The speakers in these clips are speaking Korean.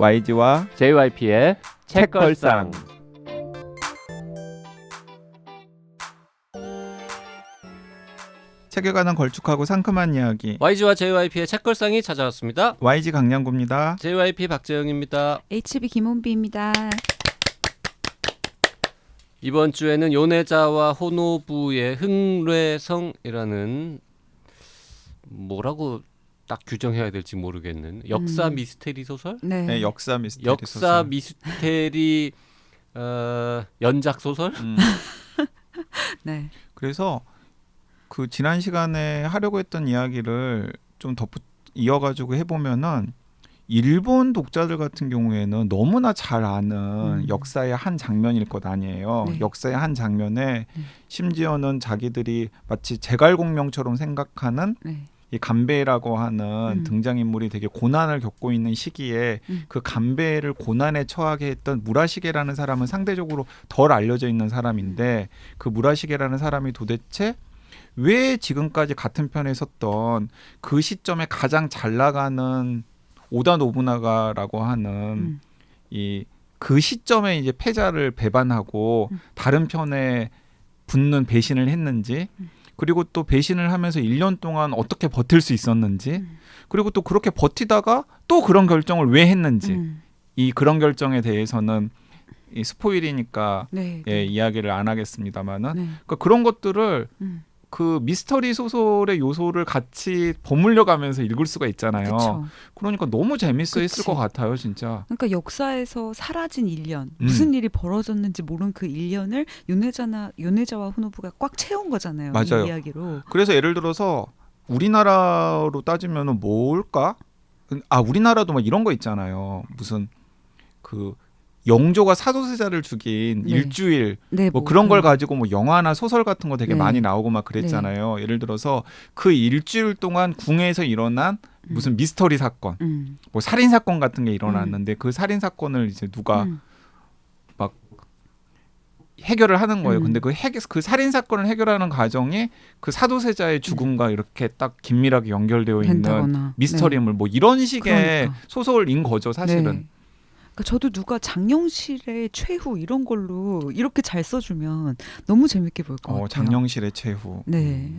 YG와 JYP의 책걸상. 책에 관한 걸쭉하고 상큼한 이야기. YG와 JYP의 책걸상이 찾아왔습니다. YG 강량구입니다. JYP 박재영입니다. HB 김원비입니다. 이번 주에는 요네자와 호노부의 흥례성이라는, 뭐라고 딱 규정해야 될지 모르겠는 역사 미스테리 소설? 네, 역사 미스테리 역사 소설. 미스테리 연작 소설? 네. 그래서 그 지난 시간에 하려고 했던 이야기를 좀 이어가지고 해보면은 일본 독자들 같은 경우에는 너무나 잘 아는 역사의 한 장면일 것 아니에요. 네. 역사의 한 장면에 심지어는 자기들이 마치 제갈공명처럼 생각하는 네. 이 간베라고 하는 등장인물이 되게 고난을 겪고 있는 시기에 그 간베를 고난에 처하게 했던 무라시게라는 사람은 상대적으로 덜 알려져 있는 사람인데 그 무라시게라는 사람이 도대체 왜 지금까지 같은 편에 섰던 그 시점에 가장 잘 나가는 오다 노부나가라고 하는 이 그 시점에 이제 패자를 배반하고 다른 편에 붙는 배신을 했는지, 그리고 또 배신을 하면서 1년 동안 어떻게 버틸 수 있었는지, 그리고 또 그렇게 버티다가 또 그런 결정을 왜 했는지, 이 그런 결정에 대해서는 이 스포일이니까 네. 예, 이야기를 안 하겠습니다만은 네. 그러니까 그런 것들을 그 미스터리 소설의 요소를 같이 버무려 가면서 읽을 수가 있잖아요. 그쵸. 그러니까 너무 재밌어 했을 그치. 것 같아요, 진짜. 그러니까 역사에서 사라진 1년, 무슨 일이 벌어졌는지 모르는 그 1년을 요네자와 호노부가 꽉 채운 거잖아요. 맞아요. 이 이야기로. 그래서 예를 들어서 우리나라로 따지면은 뭘까? 우리나라도 막 이런 거 있잖아요. 무슨 그 영조가 사도세자를 죽인 네. 일주일 네, 뭐 그런 걸 가지고 뭐 영화나 소설 같은 거 되게 네. 많이 나오고 막 그랬잖아요. 예를 들어서 그 일주일 동안 궁에서 일어난 무슨 미스터리 사건, 뭐 살인 사건 같은 게 일어났는데 그 살인 사건을 이제 누가 막 해결을 하는 거예요. 근데 그 살인 사건을 해결하는 과정이 그 사도세자의 죽음과 이렇게 딱 긴밀하게 연결되어 있는 된다거나. 미스터리물 뭐 이런 식의 그러니까. 소설인 거죠, 사실은. 네. 그러니까 저도 누가 장영실의 최후 이런 걸로 이렇게 잘 써주면 너무 재밌게 볼 것 같아요. 장영실의 최후. 네.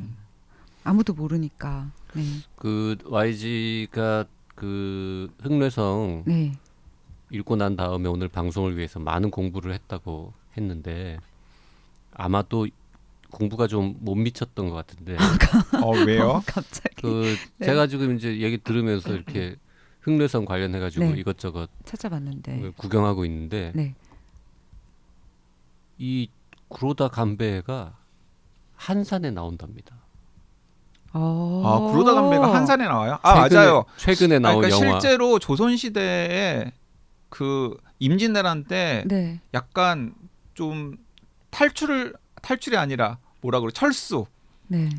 아무도 모르니까. 네. 그 YG가 그 흥례성 네. 읽고 난 다음에 오늘 방송을 위해서 많은 공부를 했다고 했는데 아마도 공부가 좀 못 미쳤던 것 같은데. 왜요? 갑자기. 네. 제가 지금 이제 얘기 들으면서 이렇게 흥례성 관련해가지고 네. 이것저것 찾아봤는데. 구경하고 있는데 네. 이 구로다 간베가 한산에 나온답니다. 구로다 간베가 한산에 나와요? 맞아요. 최근에 나온 그러니까 영화. 실제로 조선시대에 그 임진왜란 때 네. 약간 좀 탈출이 아니라 뭐라 그래,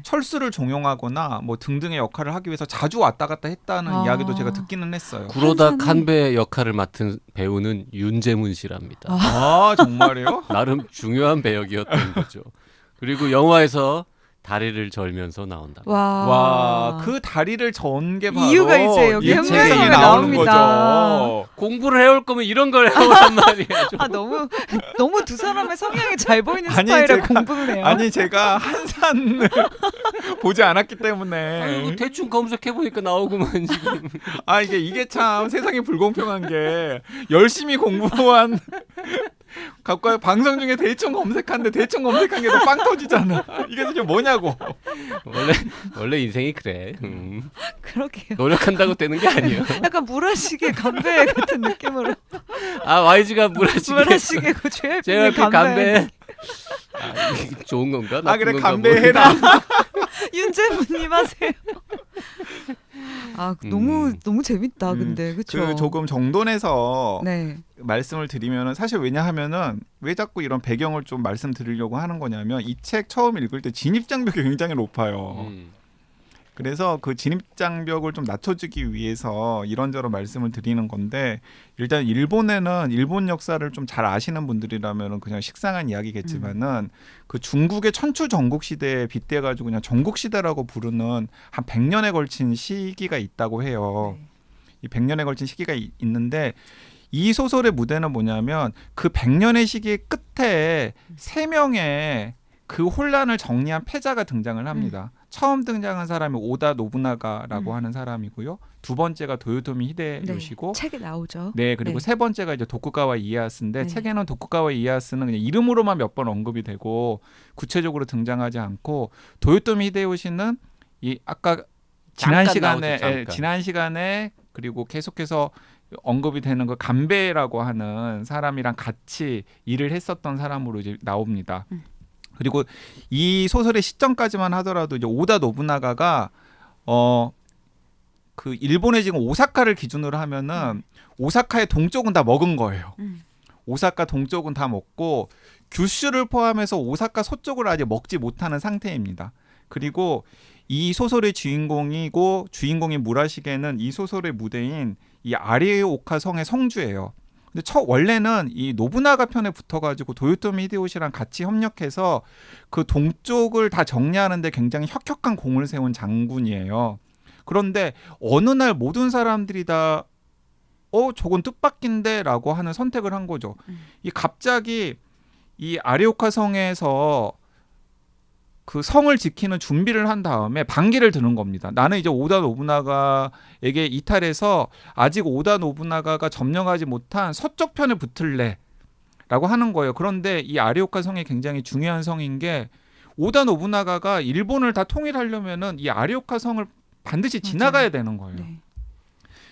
철수를 종용하거나 뭐 등등의 역할을 하기 위해서 자주 왔다 갔다 했다는 이야기도 제가 듣기는 했어요. 구로다 간베 역할을 맡은 배우는 윤재문 씨랍니다. 정말요? 나름 중요한 배역이었던 거죠. 그리고 영화에서 다리를 절면서 나온다. 와, 그 다리를 전 게 바로 이유가 있어요. 여기 흥례성에 흥례성에 나오는 나옵니다. 거죠. 공부를 해올 거면 이런 걸 해오란 말이야. 너무 두 사람의 성향이 잘 보이는 아니, 스타일의 제가- 공부를 해요. 아니 제가 한산을 보지 않았기 때문에 뭐 대충 검색해 보니까 나오구만 지금. 이게 참 세상이 불공평한 게 열심히 공부한 갖고 방송 중에 대충 검색한 게 더 빵 터지잖아. 이게 도대체 뭐냐고. 원래 인생이 그래. 그러게요. 노력한다고 되는 게 아니에요. 약간 무라시게 간배 같은 느낌으로. YG가 무라시게고 JYP JYP 간베. 간배. 이게 좋은 건가? 나쁜 그래 건가 간배해라. 윤재문님 하세요. 너무 재밌다. 근데 그쵸? 그 조금 정돈해서 네. 말씀을 드리면은 사실 왜냐하면은 왜 자꾸 이런 배경을 좀 말씀드리려고 하는 거냐면 이 책 처음 읽을 때 진입장벽이 굉장히 높아요. 그래서 그 진입장벽을 좀 낮춰주기 위해서 이런저런 말씀을 드리는 건데, 일단 일본에는 일본 역사를 좀 잘 아시는 분들이라면 그냥 식상한 이야기겠지만은 그 중국의 천추 전국 시대에 빗대가지고 그냥 전국 시대라고 부르는 한 100년에 걸친 시기가 있다고 해요. 네. 이 100년에 걸친 시기가 있는데 이 소설의 무대는 뭐냐면 그 100년의 시기의 끝에 3명의 그 혼란을 정리한 패자가 등장을 합니다. 처음 등장한 사람이 오다 노부나가라고 하는 사람이고요. 두 번째가 도요토미 히데요시고, 네, 책에 나오죠. 네, 그리고 네. 세 번째가 이제 도쿠가와 이에야스인데 네. 책에는 도쿠가와 이에야스는 그냥 이름으로만 몇 번 언급이 되고 구체적으로 등장하지 않고, 도요토미 히데요시는 이 아까 지난 잠깐 시간에 나오죠, 잠깐. 지난 시간에 그리고 계속해서 언급이 되는 그 간베라고 하는 사람이랑 같이 일을 했었던 사람으로 이제 나옵니다. 그리고 이 소설의 시점까지만 하더라도 이제 오다 노부나가가 그 일본의 지금 오사카를 기준으로 하면은 오사카의 동쪽은 다 먹은 거예요. 오사카 동쪽은 다 먹고 규슈를 포함해서 오사카 서쪽을 아직 먹지 못하는 상태입니다. 그리고 이 소설의 주인공이고 주인공인 무라시게는 이 소설의 무대인 이 아리오카 성의 성주예요. 근데 원래는 이 노부나가 편에 붙어가지고 도요토미 히데요시랑 같이 협력해서 그 동쪽을 다 정리하는데 굉장히 혁혁한 공을 세운 장군이에요. 그런데 어느 날 모든 사람들이 다 저건 뜻밖인데 라고 하는 선택을 한 거죠. 이 갑자기 이 아리오카 성에서 그 성을 지키는 준비를 한 다음에 반기를 드는 겁니다. 나는 이제 오다 노부나가에게 이탈해서 아직 오다 노부나가가 점령하지 못한 서쪽 편에 붙을래 라고 하는 거예요. 그런데 이 아리오카 성이 굉장히 중요한 성인 게 오다 노부나가가 일본을 다 통일하려면은 이 아리오카 성을 반드시 지나가야 되는 거예요. 네.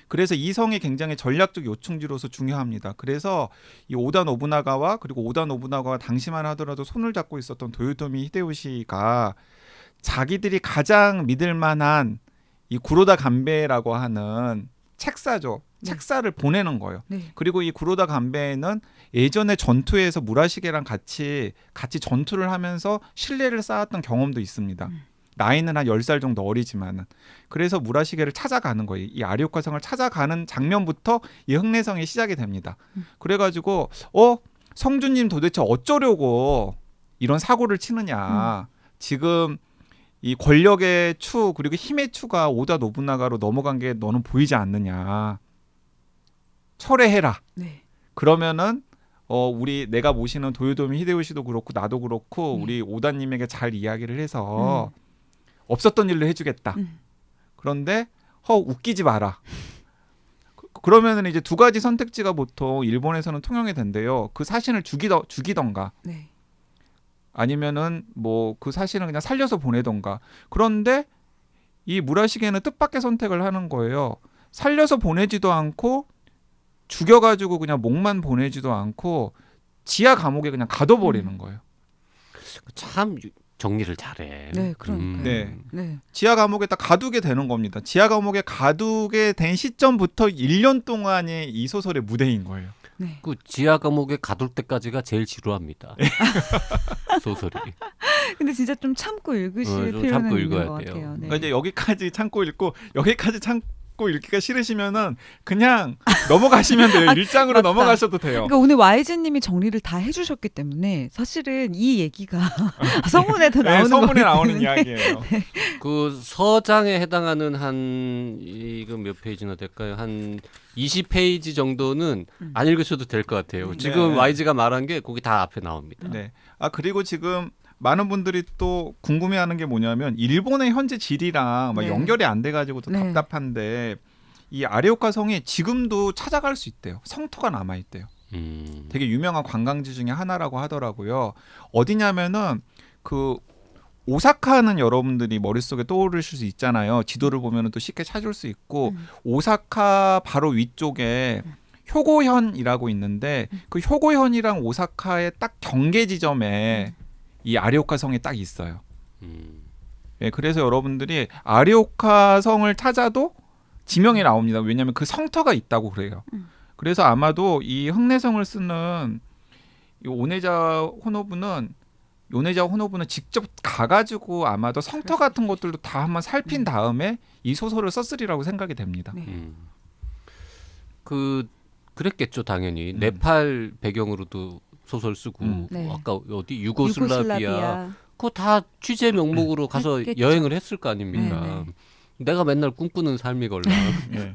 그래서 이 성이 굉장히 전략적 요충지로서 중요합니다. 그래서 이 오다 노부나가와 그리고 오다 노부나가가 당시만 하더라도 손을 잡고 있었던 도요토미 히데요시가 자기들이 가장 믿을 만한 이 구로다 간베라고 하는 책사죠. 네. 책사를 보내는 거예요. 네. 그리고 이 구로다 간베는 예전에 전투에서 무라시게랑 같이 전투를 하면서 신뢰를 쌓았던 경험도 있습니다. 나이는 한 10살 정도 어리지만은. 그래서 무라시게를 찾아가는 거예요. 이 아리오카 성을 찾아가는 장면부터 이 흥내성이 시작이 됩니다. 그래가지고 성주님 도대체 어쩌려고 이런 사고를 치느냐. 지금 이 권력의 추 그리고 힘의 추가 오다 노부나가로 넘어간 게 너는 보이지 않느냐. 철회해라. 네. 그러면은 내가 모시는 도요토미 히데요시도 그렇고 나도 그렇고 우리 오다님에게 잘 이야기를 해서 없었던 일로 해주겠다. 그런데 웃기지 마라. 그러면은 이제 두 가지 선택지가 보통 일본에서는 통용이 된대요. 그 사신을 죽이던가 네. 아니면은 뭐 그 사신을 그냥 살려서 보내던가. 그런데 이 무라시게는 뜻밖의 선택을 하는 거예요. 살려서 보내지도 않고 죽여가지고 그냥 목만 보내지도 않고 지하 감옥에 그냥 가둬버리는 거예요. 참 정리를 잘해. 네, 그러니까요. 네. 네. 지하 감옥에 딱 가두게 되는 겁니다. 지하 감옥에 가두게 된 시점부터 1년 동안이 이 소설의 무대인 거예요. 네. 그 지하 감옥에 가둘 때까지가 제일 지루합니다. 소설이. 근데 진짜 좀 참고 읽으실 좀 필요는 참고 있는 읽어야 것 돼요. 같아요. 네. 그러니까 이제 여기까지 참고 읽고 여기까지 참고 읽기가 싫으시면은 그냥 넘어가시면 돼요. 일장으로 맞다. 넘어가셔도 돼요. 그러니까 오늘 YG님이 정리를 다 해주셨기 때문에 사실은 이 얘기가 서문에도 네, 나오는 서문에 거기 나오는 때문에. 이야기예요. 그 서장에 해당하는 이거 몇 페이지나 될까요? 한 20페이지 정도는 안 읽으셔도 될 것 같아요. 지금 네. YG가 말한 게 거기 다 앞에 나옵니다. 네. 그리고 지금 많은 분들이 또 궁금해하는 게 뭐냐면 일본의 현재 지리랑 막 네. 연결이 안 돼가지고 또 네. 답답한데 이 아리오카 성이 지금도 찾아갈 수 있대요. 성토가 남아 있대요. 되게 유명한 관광지 중에 하나라고 하더라고요. 어디냐면은 그 오사카는 여러분들이 머릿속에 떠오르실 수 있잖아요. 지도를 보면은 또 쉽게 찾을 수 있고 오사카 바로 위쪽에 효고현이라고 있는데 그 효고현이랑 오사카의 딱 경계 지점에 이 아리오카 성이 딱 있어요. 네, 그래서 여러분들이 아리오카 성을 찾아도 지명이 나옵니다. 왜냐하면 그 성터가 있다고 그래요. 그래서 아마도 이 흥내성을 쓰는 이 요네자 호노부는 직접 가가지고 아마도 성터 같은 것들도 다 한번 살핀 다음에 이 소설을 썼으리라고 생각이 됩니다. 네. 그랬겠죠 당연히. 네팔 배경으로도 소설 쓰고 네. 아까 어디 유고슬라비아 유고슬라비아. 그거 다 취재 명목으로 가서 했겠죠. 여행을 했을 거 아닙니까? 네, 네. 내가 맨날 꿈꾸는 삶이걸라. 네.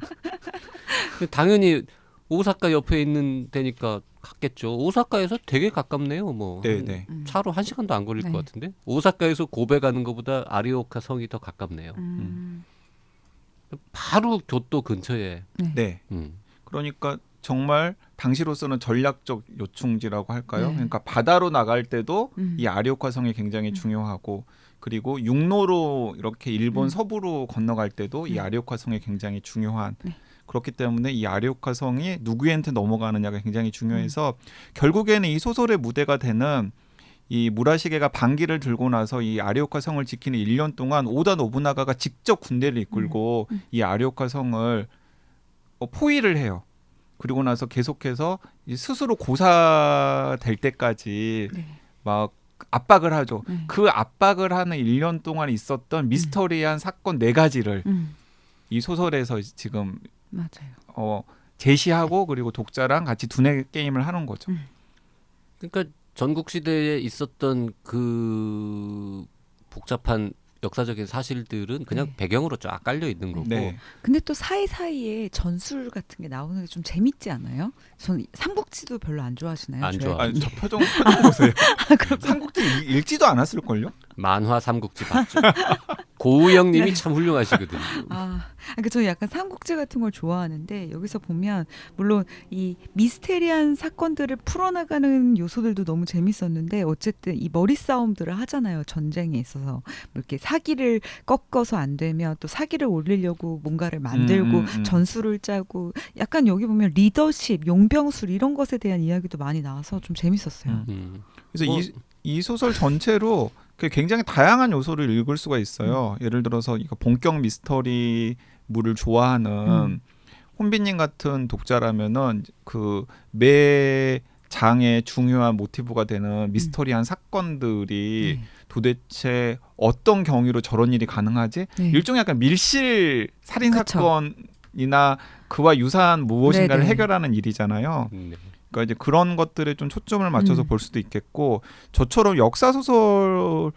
당연히 오사카 옆에 있는 데니까 갔겠죠. 오사카에서 되게 가깝네요. 뭐 네네. 차로 1시간도 안 걸릴 네. 것 같은데 오사카에서 고베 가는 것보다 아리오카 성이 더 가깝네요. 바로 교토 근처에. 네. 그러니까 정말 당시로서는 전략적 요충지라고 할까요? 네. 그러니까 바다로 나갈 때도 이 아리오카 성이 굉장히 중요하고 그리고 육로로 이렇게 일본 서부로 건너갈 때도 이 아리오카 성이 굉장히 중요한 네. 그렇기 때문에 이 아리오카 성이 누구한테 넘어가느냐가 굉장히 중요해서 결국에는 이 소설의 무대가 되는 이 무라시게가 반기를 들고 나서 이 아리오카 성을 지키는 1년 동안 오다 노부나가가 직접 군대를 이끌고 이 아리오카 성을 포위를 해요. 그리고 나서 계속해서 스스로 고사될 때까지 네. 막 압박을 하죠. 네. 그 압박을 하는 1년 동안 있었던 미스터리한 사건 4가지를 이 소설에서 지금 맞아요. 제시하고 그리고 독자랑 같이 두뇌 게임을 하는 거죠. 그러니까 전국 시대에 있었던 그 복잡한 역사적인 사실들은 그냥 네. 배경으로 쫙 깔려 있는 거고. 네. 근데 또 사이사이에 전술 같은 게 나오는 게 좀 재밌지 않아요? 전 삼국지도 별로 안 좋아하시나요? 안 좋아. 아니, 저 표정 보세요. 삼국지 읽지도 않았을걸요? 만화 삼국지 봤죠. 고우영님이 참 훌륭하시거든요. 그러니까 저는 약간 삼국지 같은 걸 좋아하는데 여기서 보면 물론 이 미스테리한 사건들을 풀어나가는 요소들도 너무 재밌었는데 어쨌든 이 머리 싸움들을 하잖아요. 전쟁에 있어서 뭐 이렇게 사기를 꺾어서 안 되면 또 사기를 올리려고 뭔가를 만들고 전술을 짜고 약간 여기 보면 리더십, 용병술 이런 것에 대한 이야기도 많이 나와서 좀 재밌었어요. 그래서 이 소설 전체로 굉장히 다양한 요소를 읽을 수가 있어요. 예를 들어서 이거 본격 미스터리물을 좋아하는 혼비님 같은 독자라면은 그 매 장의 중요한 모티브가 되는 미스터리한 사건들이 도대체 어떤 경위로 저런 일이 가능하지? 네. 일종의 약간 밀실 살인 그쵸. 사건이나 그와 유사한 무엇인가를 네네. 해결하는 일이잖아요. 네. 그러니까 이제 그런 것들에 좀 초점을 맞춰서 볼 수도 있겠고 저처럼 역사 소설을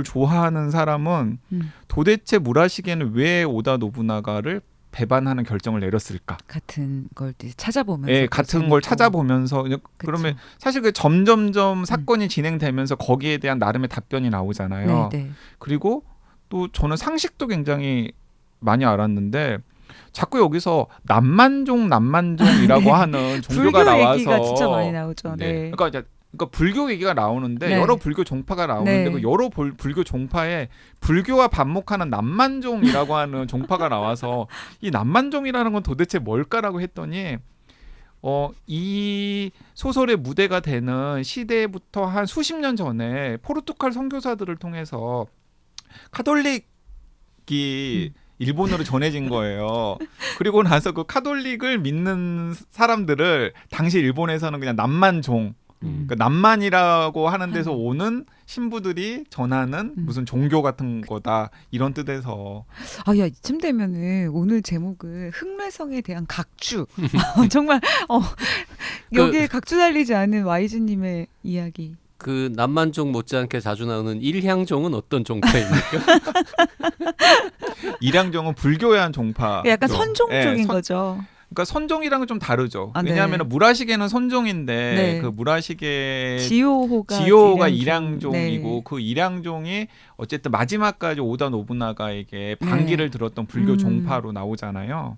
좋아하는 사람은 도대체 무라시게는 왜 오다 노부나가를 배반하는 결정을 내렸을까? 같은 걸 이제 찾아보면서 예, 같은 걸 찾아보면서 그러면 사실 그 점점점 사건이 진행되면서 거기에 대한 나름의 답변이 나오잖아요. 네. 그리고 또 저는 상식도 굉장히 많이 알았는데 자꾸 여기서 남만종이라고 네. 하는 종교가 불교 나와서 얘기가 진짜 많이 나오죠. 네. 네. 그러니까 불교 얘기가 나오는데 네. 여러 불교 종파가 나오는데 네. 그 여러 불교 종파에 불교와 반목하는 남만종이라고 하는 종파가 나와서 이 남만종이라는 건 도대체 뭘까라고 했더니 이 소설의 무대가 되는 시대부터 한 수십 년 전에 포르투갈 선교사들을 통해서 카톨릭이 일본으로 전해진 거예요. 그리고 나서 그 카톨릭을 믿는 사람들을 당시 일본에서는 그냥 남만종 그러니까 남만이라고 하는 데서 오는 신부들이 전하는 무슨 종교 같은 거다 이런 뜻에서 야 이쯤 되면은 오늘 제목은 흑뇌성에 대한 각주 정말 여기에 각주 달리지 않은 YG님의 이야기. 그 남만종 못지않게 자주 나오는 일향종은 어떤 종파입니까? 일향종은 불교에 한 종파. 약간 선종적인 네, 거죠. 그러니까 선종이랑은 좀 다르죠. 네. 왜냐하면 무라시게는 선종인데 네. 그 무라시게 지효호가 일향종이고 네. 그 일향종이 어쨌든 마지막까지 오다 노부나가에게 반기를 들었던 불교 종파로 나오잖아요.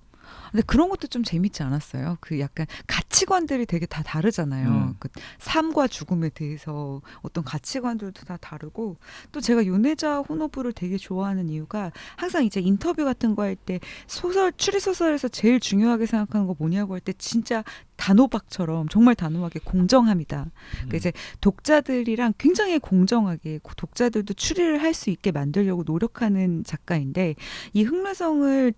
근데 그런 것도 좀 재밌지 않았어요? 그 약간 가치관들이 되게 다 다르잖아요. 그 삶과 죽음에 대해서 어떤 가치관들도 다 다르고 또 제가 요네자 호노부를 되게 좋아하는 이유가 항상 이제 인터뷰 같은 거 할 때 추리소설에서 제일 중요하게 생각하는 거 뭐냐고 할 때 진짜 단호박처럼 정말 단호하게 공정합니다. 그러니까 이제 독자들이랑 굉장히 공정하게 독자들도 추리를 할 수 있게 만들려고 노력하는 작가인데 이 흑뇌성을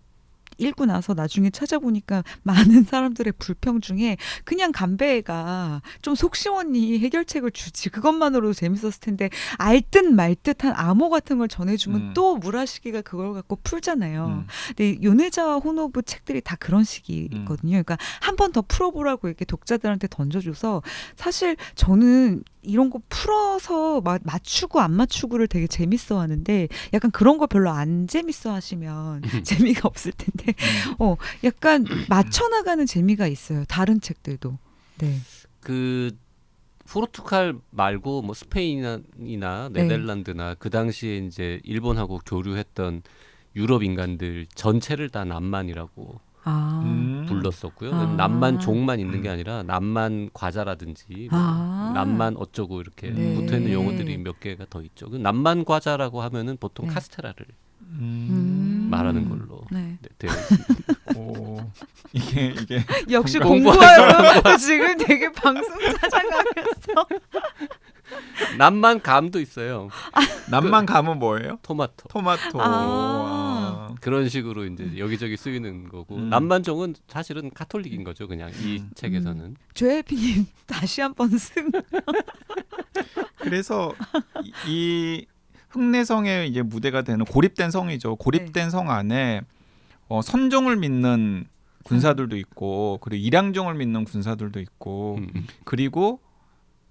읽고 나서 나중에 찾아보니까 많은 사람들의 불평 중에 그냥 간배가 좀 속시원히 해결책을 주지 그것만으로도 재밌었을 텐데 알듯 말듯한 암호 같은 걸 전해주면 또 무라시게가 그걸 갖고 풀잖아요. 근데 요네자와 호노부 책들이 다 그런 식이거든요. 그러니까 한 번 더 풀어보라고 이렇게 독자들한테 던져줘서 사실 저는 이런 거 풀어서 맞추고 안 맞추고를 되게 재밌어 하는데 약간 그런 거 별로 안 재밌어 하시면 재미가 없을 텐데 아닌데 약간 맞춰나가는 재미가 있어요. 다른 책들도. 네. 그 포르투갈 말고 뭐 스페인이나 네덜란드나 그 당시에 이제 일본하고 교류했던 유럽 인간들 전체를 다 남만이라고 불렀었고요. 남만 종만 있는 게 아니라 남만 과자라든지 뭐 남만 어쩌고 이렇게 네. 붙어 있는 용어들이 몇 개가 더 있죠. 그 남만 과자라고 하면은 보통 네. 카스테라를 말하는 걸로 네. 되어 있습니다. 오, 이게 역시 공부하는 공부하러 지금 되게 방송 찾아가면서 남만 감도 있어요. 남만 가면 뭐예요? 토마토. 토마토. 그런 식으로 이제 여기저기 쓰이는 거고 남만종은 사실은 카톨릭인 거죠. 그냥 이 책에서는. 조혜피님 다시 한번 승. 그래서 이 흑내성의 이제 무대가 되는 고립된 성이죠. 고립된 성 안에 선종을 믿는 군사들도 있고, 그리고 일양종을 믿는 군사들도 있고, 그리고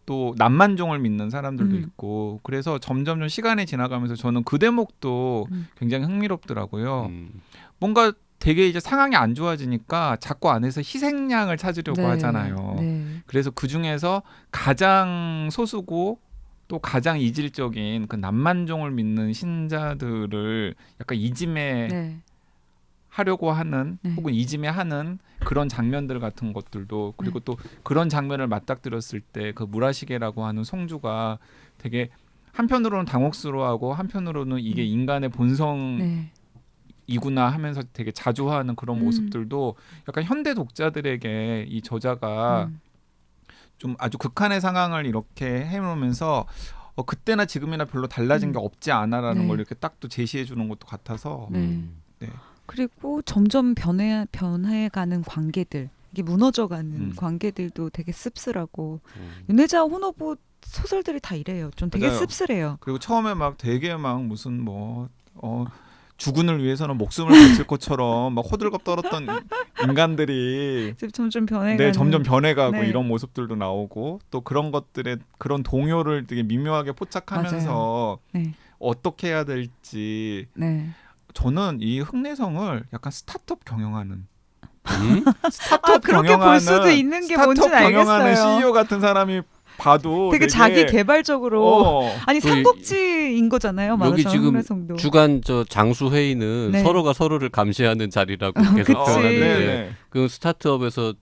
또 남만종을 믿는 사람들도 있고, 그래서 점점 시간이 지나가면서 저는 그 대목도 굉장히 흥미롭더라고요. 뭔가 되게 이제 상황이 안 좋아지니까 자꾸 안에서 희생양을 찾으려고 하잖아요. 네. 그래서 그 중에서 가장 소수고 또 가장 이질적인 그 남만종을 믿는 신자들을 약간 이짐해 하려고 하는 혹은 이짐해하는 그런 장면들 같은 것들도, 그리고 또 그런 장면을 맞닥뜨렸을 때 그 무라시게라고 하는 성주가 되게 한편으로는 당혹스러워하고 한편으로는 이게 인간의 본성이구나 하면서 되게 자조하는 그런 모습들도 약간 현대 독자들에게 이 저자가 좀 아주 극한의 상황을 이렇게 해놓으면서 그때나 지금이나 별로 달라진 게 없지 않아라는 걸 이렇게 딱 또 제시해 주는 것도 같아서 네. 그리고 점점 변해가는 관계들, 이게 무너져가는 관계들도 되게 씁쓸하고 윤혜자 호노부 소설들이 다 이래요. 좀 되게 맞아요. 씁쓸해요. 그리고 처음에 막 되게 막 무슨 주군을 위해서는 목숨을 바칠 것처럼 막 호들갑 떨었던 인간들이 점점 변해가는. 네, 점점 변해가고 네. 이런 모습들도 나오고, 또 그런 것들의 그런 동요를 되게 미묘하게 포착하면서 어떻게 해야 될지. 저는 이 흑내성을 약간 스타트업 경영하는 스타트업 그렇게 볼 수도 있는 게 뭔지 스타트업 경영하는 알겠어요. CEO 같은 사람이 봐도 되게 자기 개발적으로 아니 삼국지인 거잖아요. 여기 말하자면 지금 흑내성도. 주간 장수 회의는 서로가 서로를 감시하는 자리라고 계속 표현하는데 그 스타트업에서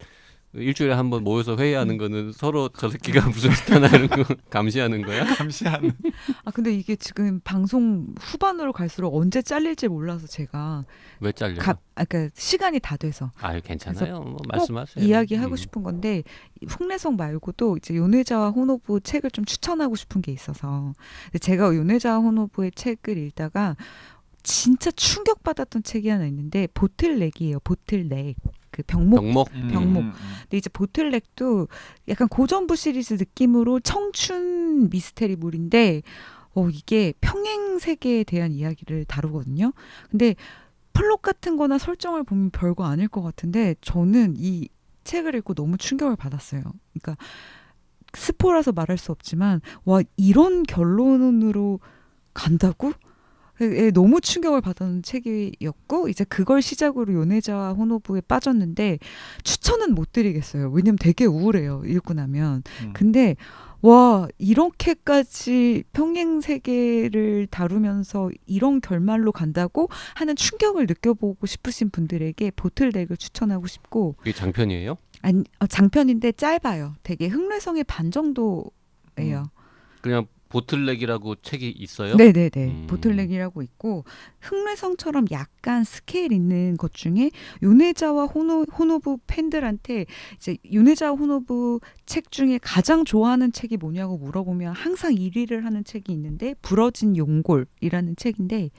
일주일에 한 번 모여서 회의하는 거는 서로 저 새끼가 무슨 짓 하나 이런 거 감시하는 거야? 감시하는. 근데 이게 지금 방송 후반으로 갈수록 언제 잘릴지 몰라서 제가 왜 잘려? 그러니까 시간이 다 돼서. 괜찮아요. 뭐 말씀하세요. 이야기하고 싶은 건데 흑내성 말고도 이제 요네자와 호노부 책을 좀 추천하고 싶은 게 있어서, 근데 제가 요네자와 호노부의 책을 읽다가 진짜 충격받았던 책이 하나 있는데 보틀렉이에요. 보틀렉. 그 병목. 근데 이제 보틀렉도 약간 고전부 시리즈 느낌으로 청춘 미스테리물인데 이게 평행 세계에 대한 이야기를 다루거든요. 근데 플롯 같은 거나 설정을 보면 별거 아닐 것 같은데 저는 이 책을 읽고 너무 충격을 받았어요. 그러니까 스포라서 말할 수 없지만 와, 이런 결론으로 간다고? 너무 충격을 받은 책이었고, 이제 그걸 시작으로 요네자와 호노부에 빠졌는데 추천은 못 드리겠어요. 왜냐면 되게 우울해요, 읽고 나면. 근데 와, 이렇게까지 평행 세계를 다루면서 이런 결말로 간다고 하는 충격을 느껴보고 싶으신 분들에게 보틀렉을 추천하고 싶고. 이게 장편이에요? 아니, 장편인데 짧아요. 되게 흑내성의 반 정도예요. 그냥 보틀렉이라고 책이 있어요? 네네네. 보틀렉이라고 있고, 흑내성처럼 약간 스케일 있는 것 중에 요네자와 호노부 팬들한테 이제 요네자와 호노부 책 중에 가장 좋아하는 책이 뭐냐고 물어보면 항상 1위를 하는 책이 있는데 부러진 용골이라는 책인데,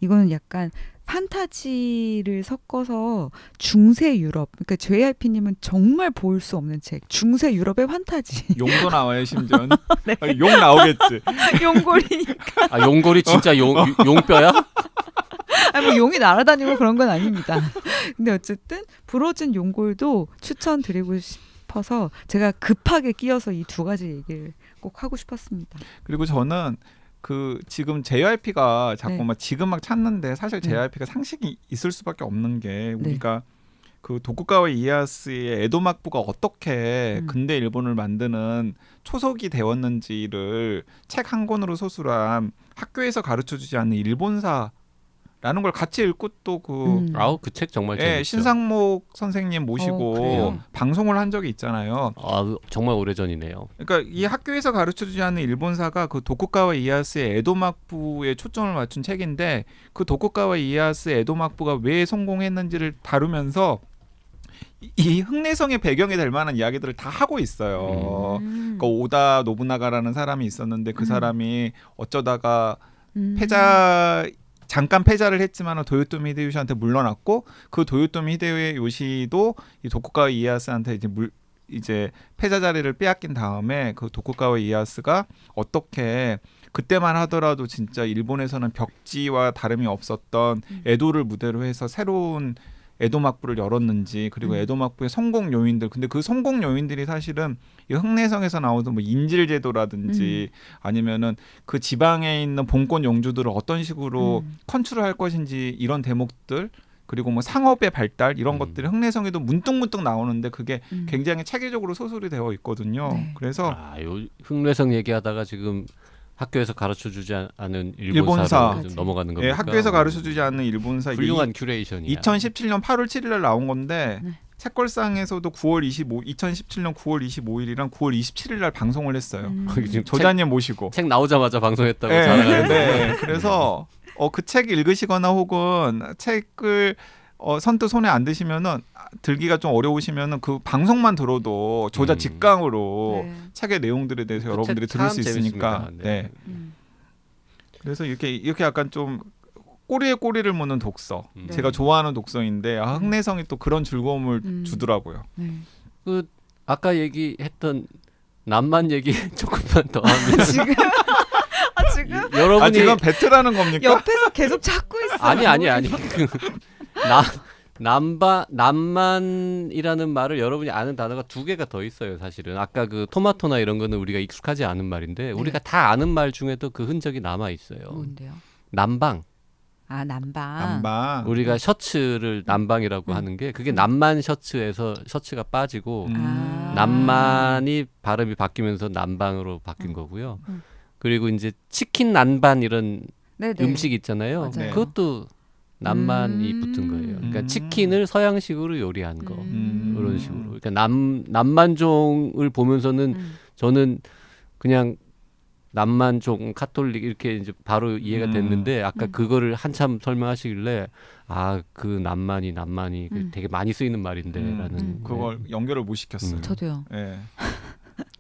이거는 약간 판타지를 섞어서 중세 유럽, 그러니까 JRP님은 정말 볼 수 없는 책, 중세 유럽의 판타지. 용도 나와요, 심지어. 네. 용 나오겠지. 용골이니까. 용골이 진짜 용뼈야? 뭐 용이 날아다니고 그런 건 아닙니다. 근데 어쨌든 부러진 용골도 추천드리고 싶어서 제가 급하게 끼어서 이 두 가지 얘기를 꼭 하고 싶었습니다. 그리고 저는 그 지금 JYP가 자꾸 네. 막 지금 막 찾는데 사실 네. JYP가 상식이 있을 수밖에 없는 게 네. 우리가 그 도쿠가와 이에야스의 에도 막부가 어떻게 근대 일본을 만드는 초석이 되었는지를 책 한 권으로 소술한 학교에서 가르쳐주지 않는 일본사라는 걸 같이 읽고 또 그 아우 그 책 정말 재밌죠. 신상목 선생님 모시고 그래요? 방송을 한 적이 있잖아요. 아 정말 오래전이네요. 그러니까 이 학교에서 가르쳐주지 않는 일본사가 그 도쿠가와 이에야스의 에도 막부에 초점을 맞춘 책인데 그 도쿠가와 이에야스의 에도 막부가 왜 성공했는지를 다루면서 이 흑내성의 배경이 될 만한 이야기들을 다 하고 있어요. 그 오다 노부나가라는 사람이 있었는데 그 사람이 어쩌다가 잠깐 패자를 했지만 도요토미 히데요시한테 물러났고 그 도요토미 히데요시도 이 도쿠가와 이에야스한테 이제 패자 자리를 빼앗긴 다음에 그 도쿠가와 이에야스가 어떻게 그때만 하더라도 진짜 일본에서는 벽지와 다름이 없었던 에도를 무대로 해서 새로운 에도 막부를 열었는지 그리고 에도 막부의 성공 요인들 근데 그 성공 요인들이 사실은 이 흑내성에서 나오던 뭐 인질 제도라든지 아니면은 그 지방에 있는 본권 영주들을 어떤 식으로 컨트롤할 것인지 이런 대목들 그리고 뭐 상업의 발달 이런 것들이 흑내성에도 문득문득 나오는데 그게 굉장히 체계적으로 소설이 되어 있거든요. 네. 그래서 요 흑내성 얘기하다가 지금 학교에서 가르쳐주지 않은 일본사. 일본사로 좀 넘어가는 겁니까? 예, 학교에서 가르쳐주지 않는 일본사 훌륭한 큐레이션이야. 2017년 8월 7일날 나온 건데 네. 책걸상에서도 2017년 9월 25일이랑 9월 27일날 방송을 했어요. 지금 저자님 모시고. 책 나오자마자 방송했다고 네, 자랑하는데 네. 그래서 그 책 읽으시거나 혹은 책을 선뜻 손에 안 드시면은 들기가 좀 어려우시면은 그 방송만 들어도 저자 직강으로 네. 책의 내용들에 대해서 그 여러분들이 책 들을 참 수 있으니까. 재밌습니다. 네. 그래서 이렇게 약간 좀 꼬리에 꼬리를 무는 독서. 네. 제가 좋아하는 독서인데 흑내성이 또 그런 즐거움을 주더라고요. 네. 그 아까 얘기했던 남만 얘기 조금만 더 하면 지금 지금 여러분이 지금 배틀하는 겁니까? 옆에서 계속 찾고 있어요. 아니 남만이라는 말을 여러분이 아는 단어가 두 개가 더 있어요. 사실은 아까 그 토마토나 이런 거는 우리가 익숙하지 않은 말인데 우리가 다 아는 말 중에도 그 흔적이 남아 있어요. 뭔데요? 남방. 아 남방. 남방. 우리가 셔츠를 남방이라고 하는 게 그게 남만 셔츠에서 셔츠가 빠지고 아. 남만이 발음이 바뀌면서 남방으로 바뀐 거고요. 그리고 이제 치킨 난반 이런 네네. 음식 있잖아요. 맞아요. 그것도 남만이 붙은 거예요. 그러니까 치킨을 서양식으로 요리한 거 그런 식으로. 그러니까 남만종을 보면서는 저는 그냥 남만종 카톨릭 이렇게 이제 바로 이해가 됐는데 아까 그거를 한참 설명하시길래 그 남만이 되게 많이 쓰이는 말인데라는 그걸 연결을 못 시켰어요. 저도요. 네.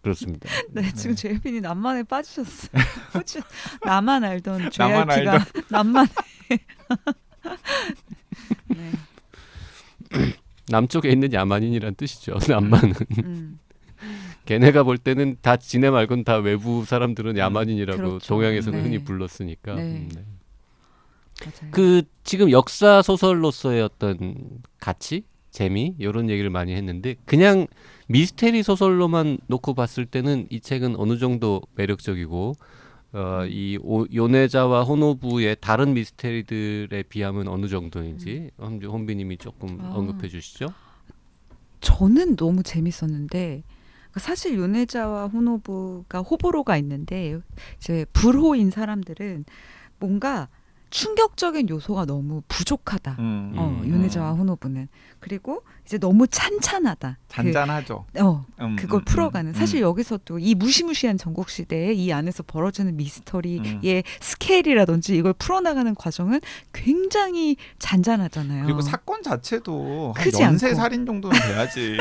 그렇습니다. 네, 지금 JYP님 남만에 빠지셨어요. 호주 나만 알던 나만 JYP가 남만에. 네. 남쪽에 있는 야만인이란 뜻이죠. 남만은. 음. 걔네가 볼 때는 다 지네 말고는 다 외부 사람들은 야만인이라고 그렇죠. 동양에서는 네. 흔히 불렀으니까. 네. 네. 맞아요. 그 지금 역사 소설로서의 어떤 가치, 재미 이런 얘기를 많이 했는데 그냥 미스테리 소설로만 놓고 봤을 때는 이 책은 어느 정도 매력적이고 요네자와 호노부의 다른 미스테리들에 비하면 어느 정도인지 혼비님이 조금 언급해 주시죠. 저는 너무 재밌었는데 사실 요네자와 호노부가 호불호가 있는데 이제 불호인 사람들은 뭔가 충격적인 요소가 너무 부족하다. 요네자와 호노부는. 그리고 이제 너무 찬찬하다. 잔잔하죠. 그걸 풀어가는. 사실 여기서도 이 무시무시한 전국시대에 이 안에서 벌어지는 미스터리의 스케일이라든지 이걸 풀어나가는 과정은 굉장히 잔잔하잖아요. 그리고 사건 자체도 한 크지 연쇄 않고. 살인 정도는 돼야지.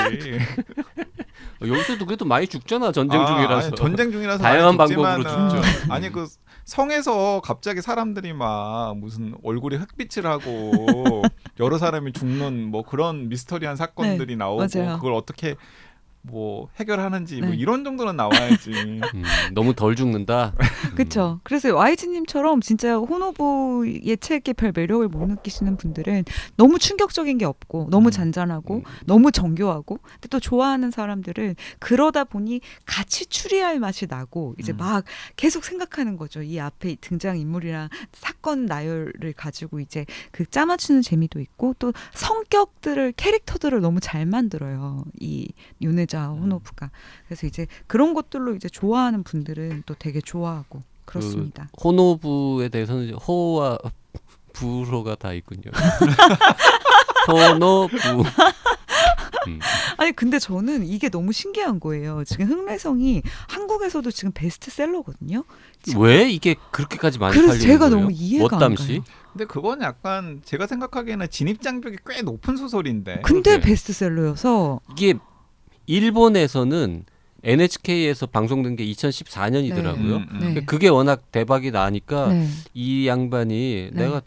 여기서도 그래도 많이 죽잖아. 전쟁 중이라서. 아니, 전쟁 중이라서 다양한 많이 방법으로 죽지만은 죽죠. 아니 그 성에서 갑자기 사람들이 막 무슨 얼굴에 흑빛을 하고 여러 사람이 죽는 뭐 그런 미스터리한 사건들이 나오고 맞아요. 그걸 어떻게 뭐 해결하는지 뭐 네. 이런 정도는 나와야지. 너무 덜 죽는다. 그렇죠. 그래서 YG님처럼 진짜 호노부의 책에 별 매력을 못 느끼시는 분들은 너무 충격적인 게 없고 너무 잔잔하고 너무 정교하고 근데 또 좋아하는 사람들은 그러다 보니 같이 추리할 맛이 나고 이제 막 계속 생각하는 거죠. 이 앞에 등장 인물이랑 사건 나열을 가지고 이제 그 짜맞추는 재미도 있고 또 성격들을 캐릭터들을 너무 잘 만들어요. 이 요네자 호노부가. 그래서 이제 그런 것들로 이제 좋아하는 분들은 또 되게 좋아하고 그렇습니다. 그 호노부에 대해서는 이제 호와 부로가 다 있군요. 호노부. 아니 근데 저는 이게 너무 신기한 거예요. 지금 흑내성이 한국에서도 지금 베스트셀러거든요. 왜 이게 그렇게까지 많이 그래서 팔리는 제가 거예요? 너무 이해가 안 멋담시? 가요. 근데 그건 약간 제가 생각하기에는 진입 장벽이 꽤 높은 소설인데. 근데 그러게. 베스트셀러여서 이게 일본에서는 NHK에서 방송된 게 2014년이더라고요. 네. 그게 워낙 대박이 나니까 네. 이 양반이 네. 내가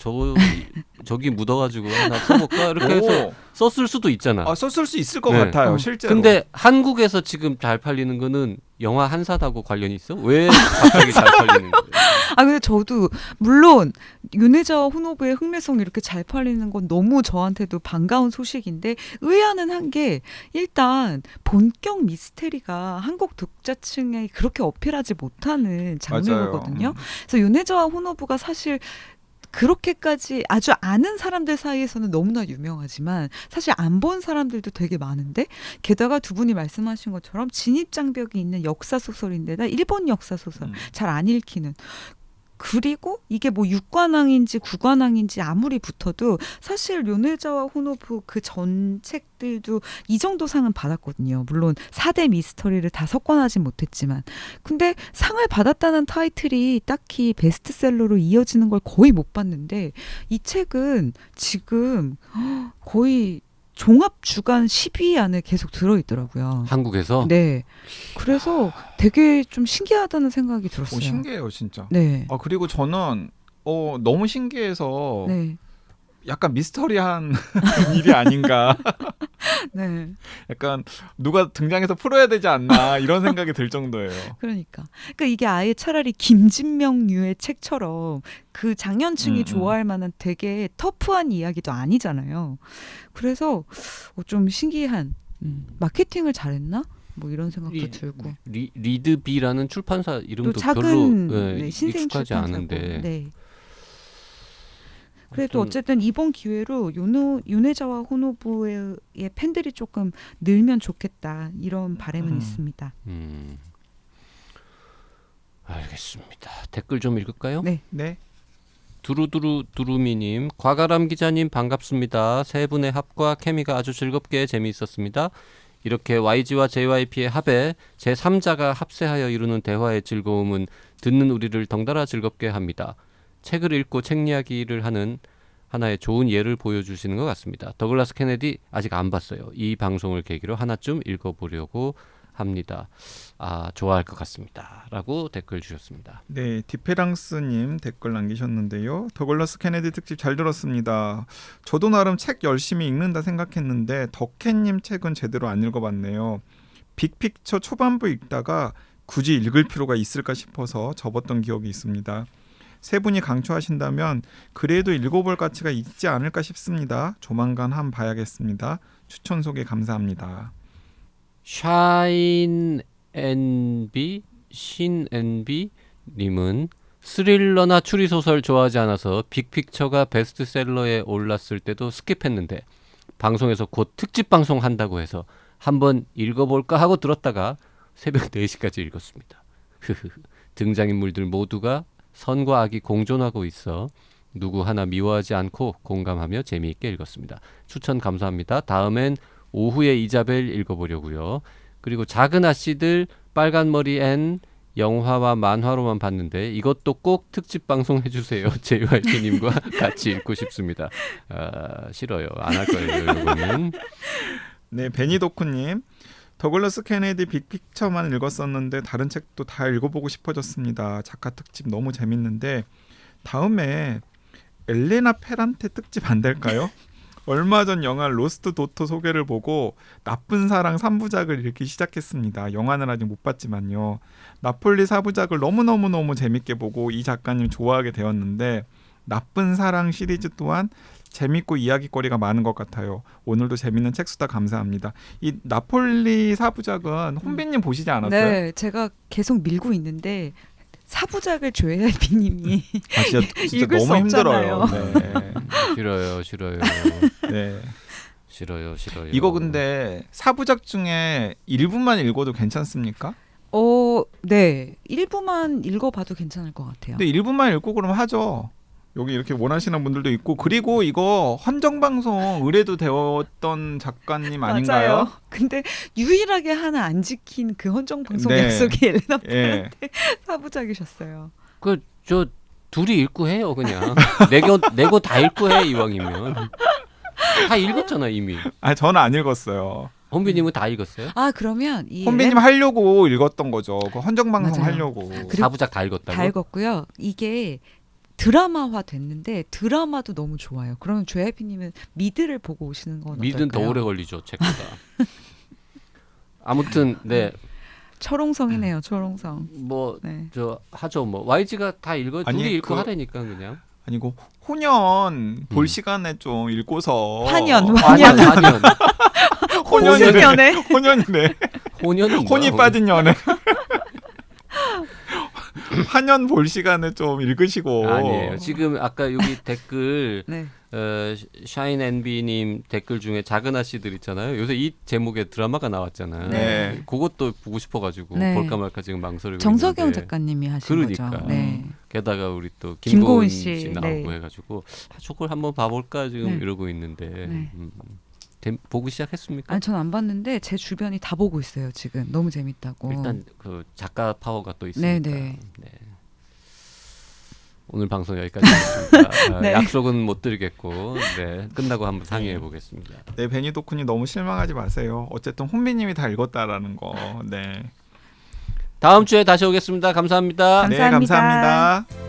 저기 묻어가지고 하나 써볼까 이렇게 해서 썼을 수도 있잖아. 썼을 수 있을 것 네. 같아요. 실제로. 근데 한국에서 지금 잘 팔리는 거는 영화 한산하고 관련이 있어? 왜 갑자기 잘 팔리는 거예요? 아 근데 저도 물론 요네자 호노부의 흑내성이 이렇게 잘 팔리는 건 너무 저한테도 반가운 소식인데 의아는 한 게 일단 본격 미스테리가 한국 독자층에 그렇게 어필하지 못하는 장르거든요. 그래서 요네자 호노부가 사실 그렇게까지 아주 아는 사람들 사이에서는 너무나 유명하지만 사실 안 본 사람들도 되게 많은데 게다가 두 분이 말씀하신 것처럼 진입 장벽이 있는 역사 소설인데다 일본 역사 소설 잘 안 읽히는 그리고 이게 뭐 6관왕인지 9관왕인지 아무리 붙어도 사실 요네자와 호노부 그 전 책들도 이 정도 상은 받았거든요. 물론 4대 미스터리를 다 석권하진 못했지만 근데 상을 받았다는 타이틀이 딱히 베스트셀러로 이어지는 걸 거의 못 봤는데 이 책은 지금 거의 종합 주간 10위 안에 계속 들어있더라고요. 한국에서? 네. 그래서 되게 좀 신기하다는 생각이 들었어요. 신기해요, 진짜. 네. 그리고 저는 너무 신기해서 네. 약간 미스터리한 일이 아닌가. 네. 약간 누가 등장해서 풀어야 되지 않나 이런 생각이 들 정도예요. 그러니까 이게 아예 차라리 김진명류의 책처럼 그 장년층이 좋아할 만한 되게 터프한 이야기도 아니잖아요. 그래서 좀 신기한 마케팅을 잘했나? 뭐 이런 생각도 들고. 리드비라는 출판사 이름도 또 작은 별로 신생 익숙하지 출판사고. 않은데. 네. 그래도 어쨌든 이번 기회로 요네자와 호노부의 팬들이 조금 늘면 좋겠다 이런 바람은 있습니다. 알겠습니다. 댓글 좀 읽을까요? 네. 두루두루두루미님, 과가람 기자님 반갑습니다. 세 분의 합과 케미가 아주 즐겁게 재미있었습니다. 이렇게 YG와 JYP의 합에 제3자가 합세하여 이루는 대화의 즐거움은 듣는 우리를 덩달아 즐겁게 합니다. 책을 읽고 책 이야기를 하는 하나의 좋은 예를 보여주시는 것 같습니다. 더글라스 케네디 아직 안 봤어요. 이 방송을 계기로 하나쯤 읽어보려고 합니다. 좋아할 것 같습니다. 라고 댓글 주셨습니다. 네, 디페랑스님 댓글 남기셨는데요. 더글라스 케네디 특집 잘 들었습니다. 저도 나름 책 열심히 읽는다 생각했는데 덕혜님 책은 제대로 안 읽어봤네요. 빅픽처 초반부 읽다가 굳이 읽을 필요가 있을까 싶어서 접었던 기억이 있습니다. 세 분이 강추하신다면 그래도 읽어볼 가치가 있지 않을까 싶습니다. 조만간 한번 봐야겠습니다. 추천 소개 감사합니다. 샤인 NB 님은 스릴러나 추리소설 좋아하지 않아서 빅픽처가 베스트셀러에 올랐을 때도 스킵했는데 방송에서 곧 특집 방송 한다고 해서 한번 읽어볼까 하고 들었다가 새벽 4시까지 읽었습니다. 등장인물들 모두가 선과 악이 공존하고 있어 누구 하나 미워하지 않고 공감하며 재미있게 읽었습니다. 추천 감사합니다. 다음엔 오후에 이자벨 읽어보려고요. 그리고 작은 아씨들 빨간머리 앤 영화와 만화로만 봤는데 이것도 꼭 특집 방송 해주세요. JYP님과 같이 읽고 싶습니다. 싫어요. 안 할 거예요. 이거는. 네, 베니도쿠님. 더글라스 케네디 빅픽처만 읽었었는데 다른 책도 다 읽어보고 싶어졌습니다. 작가 특집 너무 재밌는데 다음에 엘레나 페란테 특집 안 될까요? 얼마 전 영화 로스트 도터 소개를 보고 나쁜 사랑 3부작을 읽기 시작했습니다. 영화는 아직 못 봤지만요. 나폴리 4부작을 너무너무 재밌게 보고 이 작가님 좋아하게 되었는데 나쁜 사랑 시리즈 또한 재밌고 이야기거리가 많은 것 같아요. 오늘도 재밌는 책 수다 감사합니다. 이 나폴리 4부작은 혼비님 보시지 않았어요? 네, 제가 계속 밀고 있는데 사부작을 조혜빈님이 아, 진짜 읽을 수 너무 힘들어요. 없잖아요. 네. 싫어요. 네. 싫어요. 이거 근데 4부작 중에 일부만 읽어도 괜찮습니까? 네. 일부만 읽어봐도 괜찮을 것 같아요. 근데 일부만 읽고 그러면 하죠. 여기 이렇게 원하시는 분들도 있고 그리고 이거 헌정방송 의뢰도 되었던 작가님 아닌가요? 맞아요. 근데 유일하게 하나 안 지킨 그 헌정방송 네. 약속이 엘레나 예. 사부작이셨어요. 저 둘이 읽고 해요 그냥. 내고 다 읽고 해 이왕이면. 다 읽었잖아 이미. 아 저는 안 읽었어요. 혼비님은 다 읽었어요? 아 그러면 이 혼비님 하려고 읽었던 거죠. 그 헌정방송 맞아요. 하려고. 그리고 4부작 다 읽었다고? 다 읽었고요. 이게 드라마화 됐는데 드라마도 너무 좋아요. 그러면 조혜빈님은 미드를 보고 오시는 건 미드는 더 어떨까요? 오래 걸리죠 책보다. 아무튼 네. 철옹성이네요. 철옹성. 뭐 네. 저 하죠 뭐 YG가 다 읽어 아니, 둘이 읽고 그- 하라니까 그냥. 아니고 호년 볼 시간에 좀 읽고서 환연. 환연. 혼수연애. 호년이네. 혼연이 혼이 빠진 연애. 환연 볼 시간에 좀 읽으시고. 아니에요. 지금 아까 여기 댓글 네. 샤인 앤비님 댓글 중에 작은 아씨들 있잖아요. 요새 이 제목의 드라마가 나왔잖아요. 네. 그것도 보고 싶어가지고 네. 볼까 말까 지금 망설이고 정석영 있는데. 작가님이 하신 그러니까. 거죠. 네. 게다가 우리 또 김고은 김고은 씨, 씨 나오고 네. 해가지고 저걸 한번 봐볼까 지금 네. 이러고 있는데 네. 보고 시작했습니까? 아니 전 안 봤는데 제 주변이 다 보고 있어요. 지금 너무 재밌다고. 일단 그 작가 파워가 또 있으니까. 네네. 네. 오늘 방송 여기까지 하겠습니다. 네. 약속은 못 드리겠고 네. 끝나고 한번 상의해 보겠습니다. 네, 베니도쿤이 너무 실망하지 마세요. 어쨌든 혼비님이 다 읽었다라는 거. 네. 다음 주에 다시 오겠습니다. 감사합니다. 네, 감사합니다. 감사합니다.